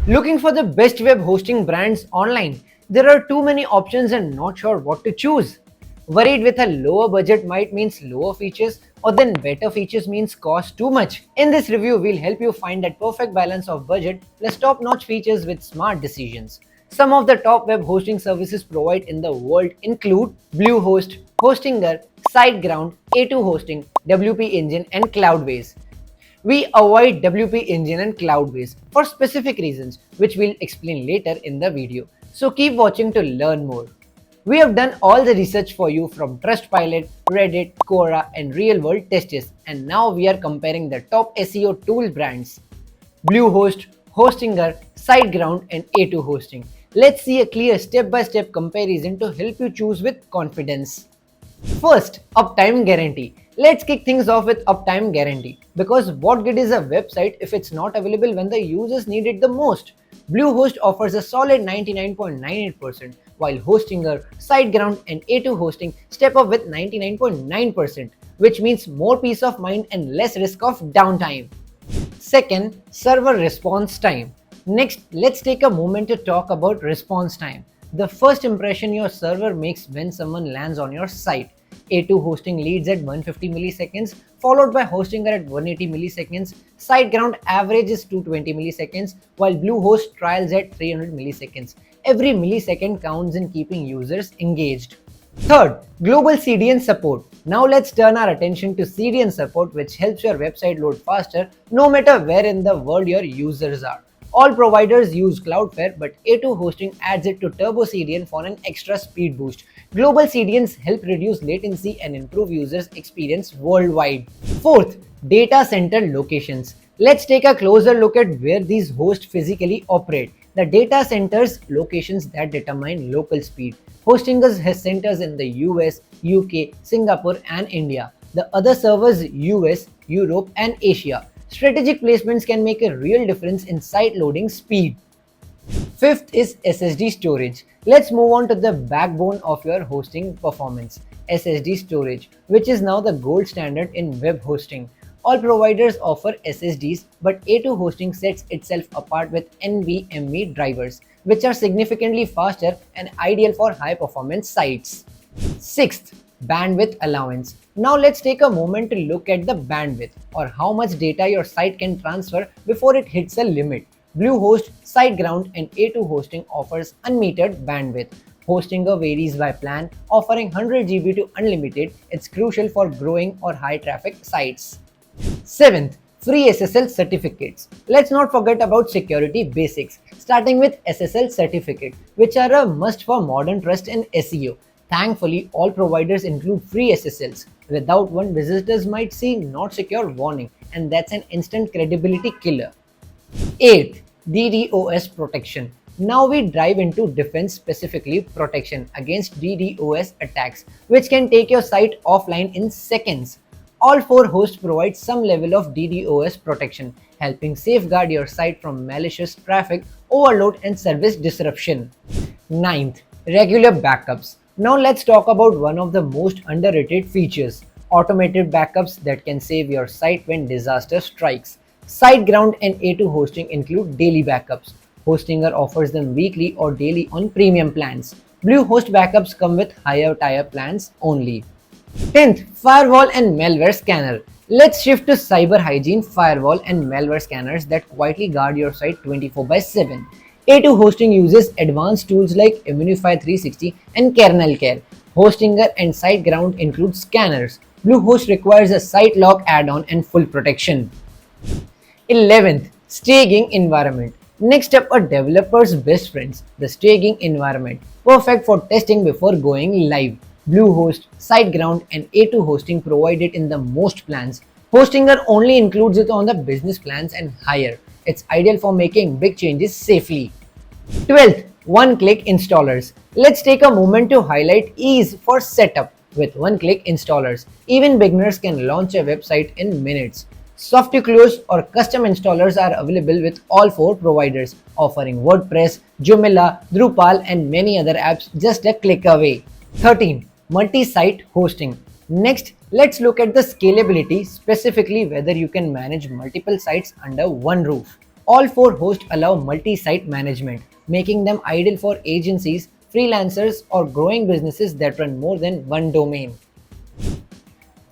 Looking for the best web hosting brands online? There are too many options and not sure what to choose. Worried with a lower budget might means lower features or then better features means cost too much. In this review, we'll help you find that perfect balance of budget plus top-notch features with smart decisions. Some of the top web hosting services provided in the world include Bluehost, Hostinger, SiteGround, A2 Hosting, WP Engine and Cloudways. We avoid WP Engine and Cloudways for specific reasons, which we'll explain later in the video. So keep watching to learn more. We have done all the research for you from Trustpilot, Reddit, Quora, and real-world tests, and now we are comparing the top SEO tool brands: Bluehost, Hostinger, SiteGround, and A2 Hosting. Let's see a clear step-by-step comparison to help you choose with confidence. First, uptime guarantee. Let's kick things off with uptime guarantee. Because what good is a website if it's not available when the users need it the most? Bluehost offers a solid 99.98%, while Hostinger, SiteGround, and A2 Hosting step up with 99.9%, which means more peace of mind and less risk of downtime. Second, server response time. Next, let's take a moment to talk about response time. The first impression your server makes when someone lands on your site. A2 hosting leads at 150 milliseconds, followed by Hostinger at 180 milliseconds. SiteGround average is 220 milliseconds, while Bluehost trials at 300 milliseconds. Every millisecond counts in keeping users engaged. Third, global CDN support. Now let's turn our attention to CDN support, which helps your website load faster no matter where in the world your users are. All providers use Cloudflare, but A2 Hosting adds it to Turbo CDN for an extra speed boost. Global CDNs help reduce latency and improve users' experience worldwide. Fourth, data center locations. Let's take a closer look at where these hosts physically operate. The data centers locations that determine local speed. Hostinger has centers in the US, UK, Singapore, and India. The other servers US, Europe, and Asia. Strategic placements can make a real difference in site loading speed. Fifth is SSD storage. Let's move on to the backbone of your hosting performance, SSD storage, which is now the gold standard in web hosting. All providers offer SSDs, but A2 Hosting sets itself apart with NVMe drivers, which are significantly faster and ideal for high performance sites. Sixth, bandwidth allowance. Now let's take a moment to look at the bandwidth, or how much data your site can transfer before it hits a limit. Bluehost, SiteGround, and A2 Hosting offers unmetered bandwidth. Hostinger varies by plan, offering 100 GB to unlimited. It's crucial for growing or high traffic sites. Seventh, free SSL certificates. Let's not forget about security basics, starting with SSL certificate, which are a must for modern trust in SEO. Thankfully, all providers include free SSLs. Without one, visitors might see not secure warning, and that's an instant credibility killer. Eighth, DDoS protection. Now we dive into defense, specifically protection against DDoS attacks, which can take your site offline in seconds. All four hosts provide some level of DDoS protection, helping safeguard your site from malicious traffic, overload, and service disruption. Ninth, regular backups. Now let's talk about one of the most underrated features, automated backups that can save your site when disaster strikes. SiteGround and A2 Hosting include daily backups. Hostinger offers them weekly or daily on premium plans. Bluehost backups come with higher tier plans only. 10th, firewall and malware scanner. Let's shift to cyber hygiene, firewall, and malware scanners that quietly guard your site 24/7. A2 Hosting uses advanced tools like Immunify 360 and Kernel Care. Hostinger and SiteGround include scanners. Bluehost requires a site lock add-on and full protection. 11th, staging environment. Next up, a developer's best friends, the staging environment, perfect for testing before going live. Bluehost, SiteGround, and A2 Hosting provide it in the most plans. Hostinger only includes it on the business plans and higher. It's ideal for making big changes safely. 12th, one-click installers. Let's take a moment to highlight ease for setup. With one-click installers, even beginners can launch a website in minutes. Soft to close or custom installers are available with all four providers, offering WordPress, Joomla, Drupal, and many other apps just a click away. 13. Multi-site hosting. Next, let's look at the scalability, specifically whether you can manage multiple sites under one roof. All four hosts allow multi-site management, making them ideal for agencies, freelancers, or growing businesses that run more than one domain.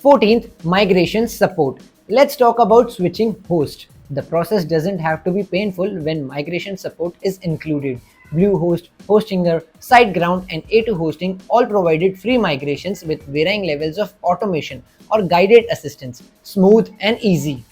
14th, migration support. Let's talk about switching host. The process doesn't have to be painful when migration support is included. Bluehost, Hostinger, SiteGround, and A2 Hosting all provided free migrations with varying levels of automation or guided assistance, smooth and easy.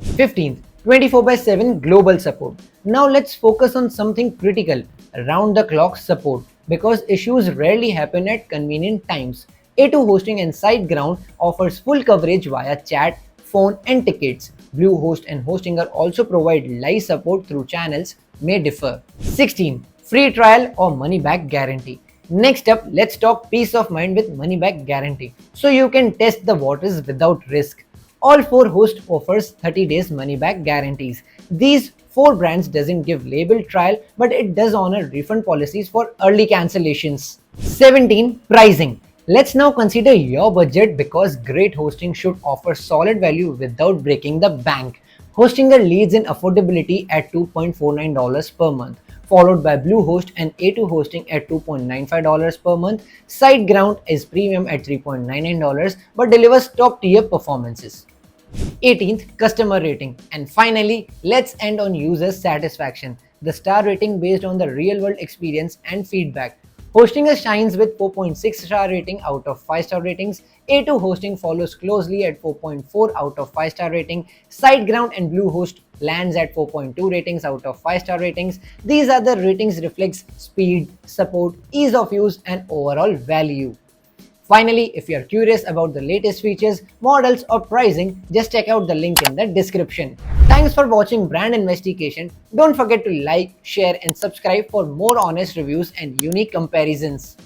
15th, 24 by 7 global support. Now let's focus on something critical, round the clock support, because issues rarely happen at convenient times. A2 Hosting and SiteGround offers full coverage via chat, phone and tickets. Bluehost and Hostinger also provide live support through channels may differ. 16. Free trial or money back guarantee. Next up, let's talk peace of mind with money back guarantee, so you can test the waters without risk. All four hosts offers 30 days money back guarantees. These four brands doesn't give label trial, but it does honor refund policies for early cancellations. 17. Pricing. Let's now consider your budget, because great hosting should offer solid value without breaking the bank. Hostinger leads in affordability at $2.49 per month, followed by Bluehost and A2 Hosting at $2.95 per month. SiteGround is premium at $3.99 but delivers top tier performances. 18th, customer rating. And finally, let's end on user satisfaction, the star rating based on the real world experience and feedback. Hostinger shines with 4.6 star rating out of 5 star ratings. A2 Hosting follows closely at 4.4 out of 5 star rating. SiteGround and Bluehost lands at 4.2 ratings out of 5 star ratings. These other ratings reflects speed, support, ease of use and overall value. Finally, if you are curious about the latest features, models or pricing, just check out the link in the description. Thanks for watching Brand Investigation. Don't forget to like, share and subscribe for more honest reviews and unique comparisons.